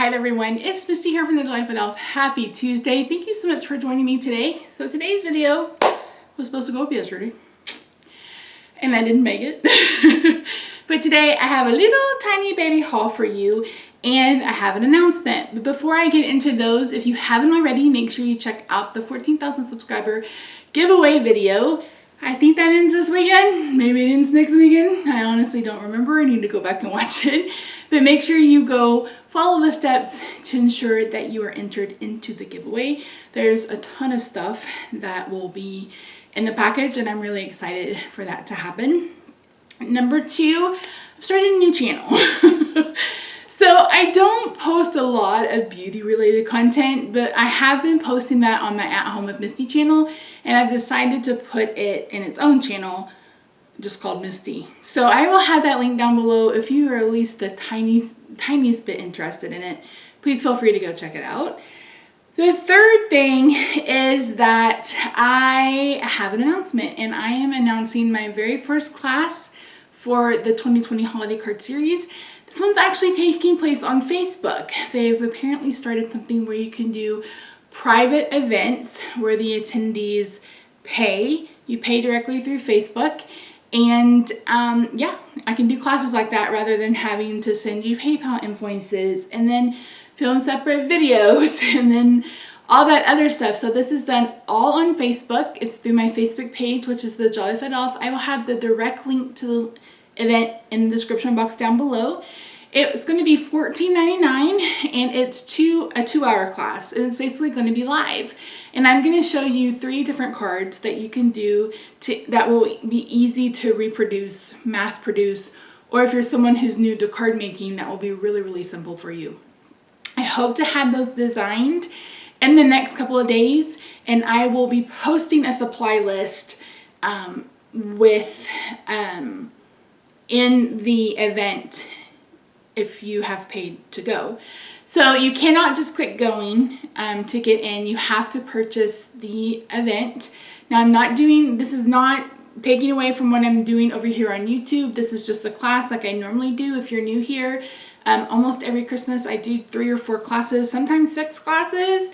Hi everyone, it's Misty here from TheJollyFatElf. Happy Tuesday. Thank you so much for joining me today. So today's video was supposed to go up yesterday and I didn't make it. But today I have a little tiny baby haul for you and I have an announcement. But before I get into those, if you haven't already, make sure you check out the 14,000 subscriber giveaway video. I think that ends this weekend. Maybe it ends next weekend. I honestly don't remember. I need to go back and watch it. But make sure you go follow the steps to ensure that you are entered into the giveaway. There's a ton of stuff that will be in the package and I'm really excited for that to happen. Number two, I've started a new channel. So I don't post a lot of beauty related content, but I have been posting that on my At Home with Misty channel, and I've decided to put it in its own channel just called Misty. So I will have that link down below. If you are at least the tiniest bit interested in it, please feel free to go check it out. The third thing is that I have an announcement, and I am announcing my very first class for the 2020 holiday card series. This one's actually taking place on Facebook. They've apparently started something where you can do private events where the attendees pay. You pay directly through Facebook. And yeah, I can do classes like that rather than having to send you PayPal invoices and then film separate videos and then all that other stuff. So this is done all on Facebook. It's through my Facebook page, which is TheJollyFatElf. I will have the direct link to the event in the description box down below. It's going to be $14.99 and it's a 2-hour class, and it's basically going to be live. And I'm going to show you 3 different cards that you can do that will be easy to reproduce, mass produce, or if you're someone who's new to card making, that will be really simple for you. I hope to have those designed in the next couple of days, and I will be posting a supply list in the event if you have paid to go. So you cannot just click going to get in. You have to purchase the event. Now this is not taking away from what I'm doing over here on YouTube. This is just a class like I normally do. If you're new here, almost every Christmas I do 3 or 4 classes, sometimes 6 classes.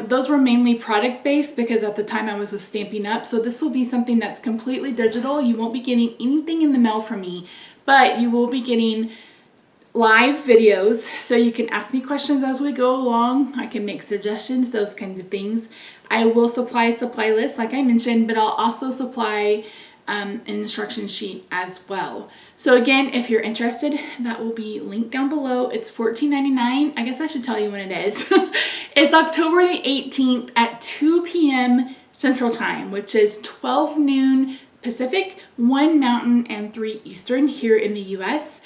Those were mainly product based because at the time I was with Stampin' Up. So this will be something that's completely digital. You won't be getting anything in the mail from me, but you will be getting live videos, so you can ask me questions as we go along. I can make suggestions, those kinds of things. I will supply a supply list like I mentioned, but I'll also supply an instruction sheet as well. So again, if you're interested, that will be linked down below. It's $14.99. I guess I should tell you when it is. It's October the 18th at 2 p.m. Central Time, which is 12 noon Pacific, 1 Mountain, and 3 Eastern here in the US.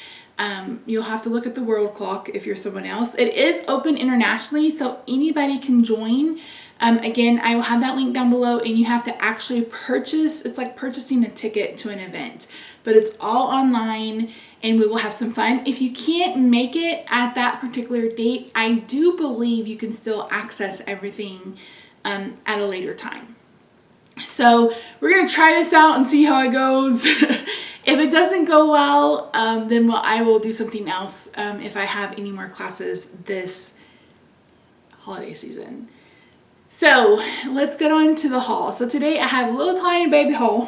You'll have to look at the world clock if you're someone else. It is open internationally, so anybody can join. Again, I will have that link down below, and you have to actually purchase. It's like purchasing a ticket to an event, but it's all online and we will have some fun. If you can't make it at that particular date, I do believe you can still access everything at a later time. So we're going to try this out and see how it goes. If it doesn't go well, then I will do something else if I have any more classes this holiday season. So let's get on to the haul. So today I have a little tiny baby haul.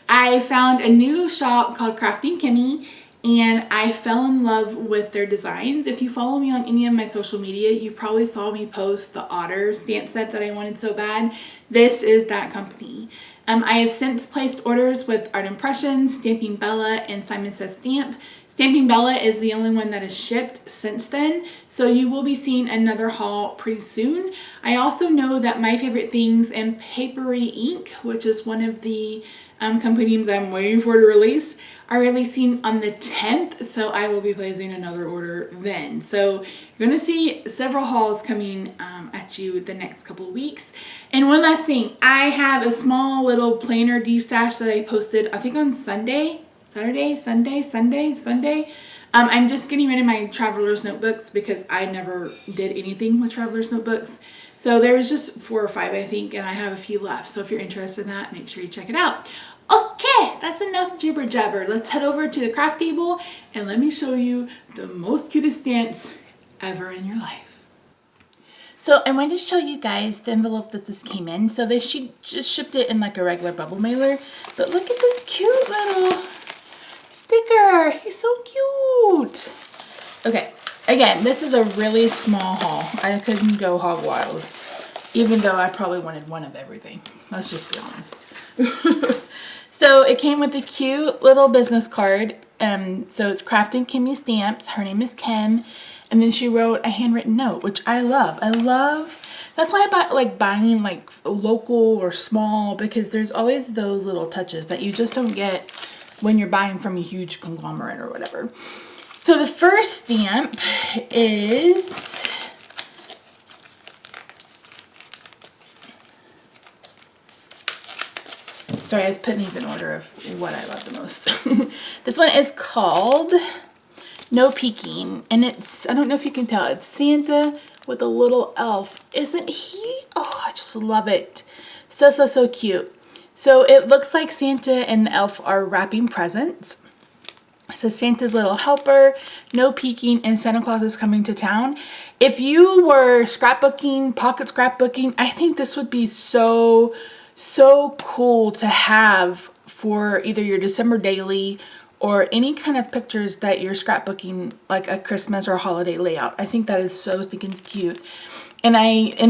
I found a new shop called Crafting Kimmy, and I fell in love with their designs. If you follow me on any of my social media, you probably saw me post the otter stamp set that I wanted so bad. This is that company. I have since placed orders with Art Impressions, Stamping Bella, and Simon Says Stamp. Stamping Bella is the only one that is shipped since then, so you will be seeing another haul pretty soon. I also know that My Favorite Things and Papery Ink, which is one of the company names I'm waiting for to release, are releasing on the 10th, so I will be placing another order then. So you're going to see several hauls coming at you the next couple of weeks. And one last thing, I have a small little planner de-stash that I posted, I think on Sunday. I'm just getting rid of my traveler's notebooks because I never did anything with traveler's notebooks. So there was just 4 or 5, I think, and I have a few left. So if you're interested in that, make sure you check it out. Okay, that's enough jibber jabber. Let's head over to the craft table and let me show you the most cutest stamps ever in your life. So I wanted to show you guys the envelope that this came in. So she just shipped it in like a regular bubble mailer. But look at this cute little sticker. He's so cute. Okay, again, this is a really small haul. I couldn't go hog wild, even though I probably wanted one of everything. Let's just be honest. So it came with a cute little business card. So it's Crafting Kimmy stamps. Her name is Kim. And then she wrote a handwritten note, which I love. That's why I like buying like local or small, because there's always those little touches that you just don't get when you're buying from a huge conglomerate or whatever. So the first stamp is, sorry, I was putting these in order of what I love the most. This one is called No Peeking, and it's, I don't know if you can tell, it's Santa with a little elf. Isn't he? Oh, I just love it. So cute. So it looks like Santa and the elf are wrapping presents. So Santa's little helper, no peeking, and Santa Claus is coming to town. If you were scrapbooking, pocket scrapbooking, I think this would be so cool to have for either your December daily or any kind of pictures that you're scrapbooking, like a Christmas or a holiday layout. I think that is so stinking cute. And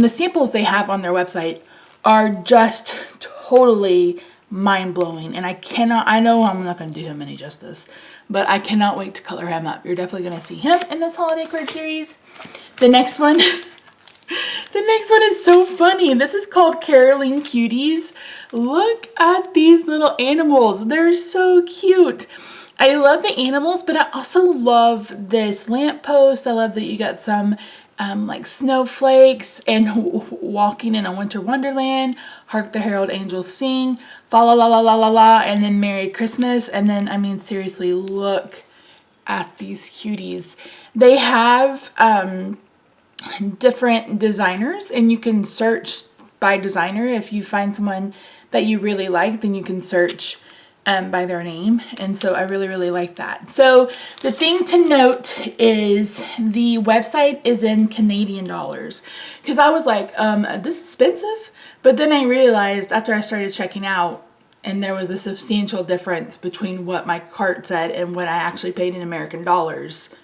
the samples they have on their website are just totally mind-blowing. And I know I'm not going to do him any justice, but I cannot wait to color him up. You're definitely going to see him in this holiday card series. The next one, the next one is so funny. This is called Caroling Cuties. Look at these little animals. They're so cute. I love the animals, but I also love this lamppost. I love that you got some like snowflakes and walking in a winter wonderland. Hark the herald angels sing. Fa la la la la la la. And then Merry Christmas. And then, I mean, seriously, look at these cuties. They have different designers, and you can search by designer. If you find someone that you really like, then you can search by their name. And so I really like that. So the thing to note is the website is in Canadian dollars, because I was like, this is expensive. But then I realized after I started checking out, and there was a substantial difference between what my cart said and what I actually paid in American dollars.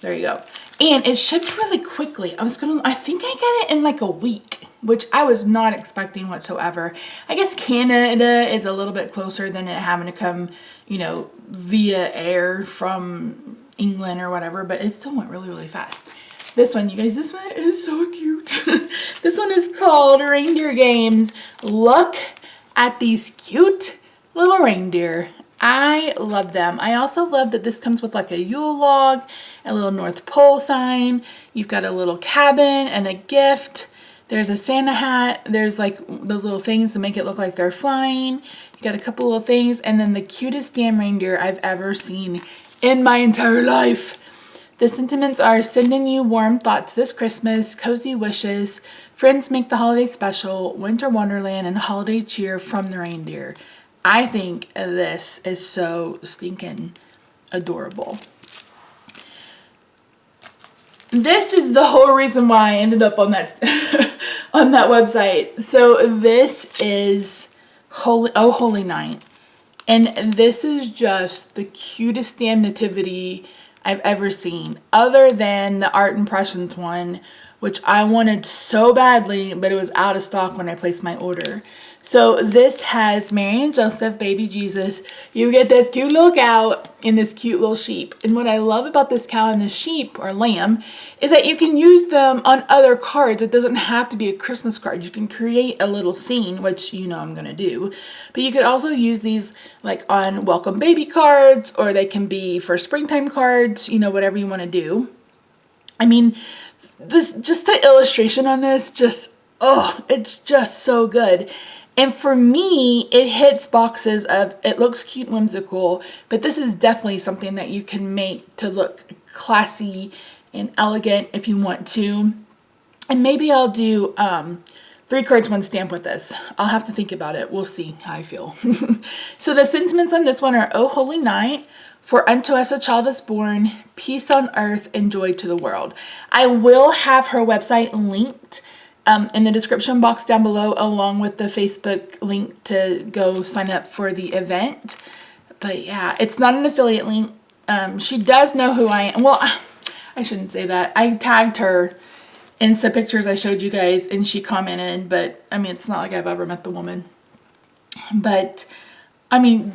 There you go. And it shipped really quickly. I think I got it in like a week, which I was not expecting whatsoever. I guess Canada is a little bit closer than it having to come, you know, via air from England or whatever, but it still went really fast. This one, you guys, this one is so cute. This one is called Reindeer Games. Look at these cute little reindeer. I love them. I also love that this comes with like a Yule log, a little North Pole sign. You've got a little cabin and a gift. There's a Santa hat. There's like those little things to make it look like they're flying. You got a couple little things, and then the cutest damn reindeer I've ever seen in my entire life. The sentiments are sending you warm thoughts this Christmas, cozy wishes, friends make the holiday special, winter wonderland, and holiday cheer from the reindeer. I think this is so stinking adorable. This is the whole reason why I ended up on that on that website. So this is Holy Night, and this is just the cutest damn nativity I've ever seen, other than the Art Impressions one, which I wanted so badly, but it was out of stock when I placed my order. So this has Mary and Joseph, baby Jesus. You get this cute little cow and this cute little sheep. And what I love about this cow and this sheep, or lamb, is that you can use them on other cards. It doesn't have to be a Christmas card. You can create a little scene, which you know I'm going to do. But you could also use these like on welcome baby cards, or they can be for springtime cards, you know, whatever you want to do. I mean, just the illustration on this, it's just so good. And for me, it hits boxes of, it looks cute and whimsical, but this is definitely something that you can make to look classy and elegant if you want to. And maybe I'll do 3 cards, 1 stamp with this. I'll have to think about it. We'll see how I feel. So the sentiments on this one are, oh, holy night, For unto us a child is born, peace on earth and joy to the world. I will have her website linked in the description box down below, along with the Facebook link to go sign up for the event. But yeah, it's not an affiliate link. She does know who I am. Well, I shouldn't say that. I tagged her in some pictures I showed you guys, and she commented, but I mean, it's not like I've ever met the woman. But I mean,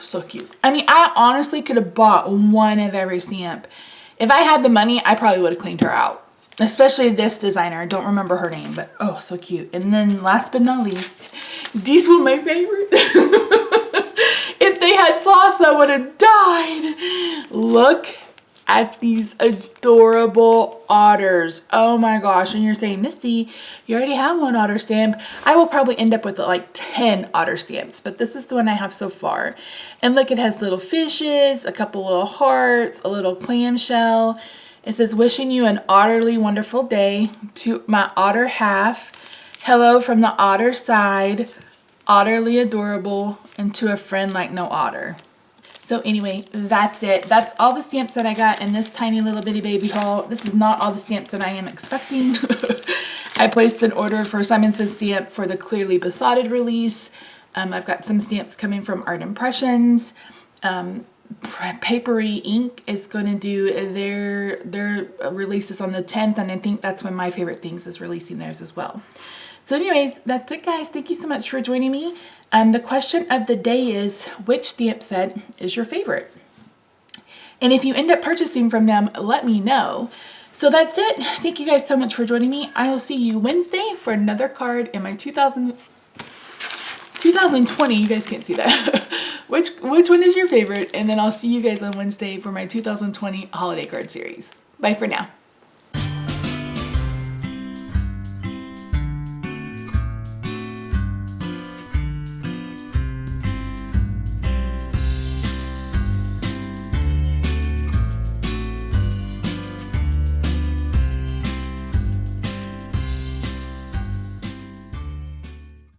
so cute. I mean, I honestly could have bought one of every stamp. If I had the money, I probably would have cleaned her out. Especially this designer. I don't remember her name, but oh, so cute. And then last but not least, these were my favorite. If they had sauce, I would have died. Look at these adorable otters. Oh my gosh. And you're saying, Misty, you already have one otter stamp. I will probably end up with like 10 otter stamps, but this is the one I have so far. And look, it has little fishes, a couple little hearts, a little clamshell. It says, wishing you an otterly wonderful day. To my otter half, hello from the otter side, otterly adorable, and to a friend like no otter. So anyway, that's it. That's all the stamps that I got in this tiny little bitty baby haul. This is not all the stamps that I am expecting. I placed an order for Simon Says stamp for the Clearly Besotted release. I've got some stamps coming from Art Impressions. Papery Ink is going to do their releases on the 10th, and I think that's when My Favorite Things is releasing theirs as well. So anyways, that's it, guys. Thank you so much for joining me. The question of the day is, which stamp set is your favorite? And if you end up purchasing from them, let me know. So that's it. Thank you guys so much for joining me. I will see you Wednesday for another card in my 2020. You guys can't see that. Which one is your favorite? And then I'll see you guys on Wednesday for my 2020 holiday card series. Bye for now.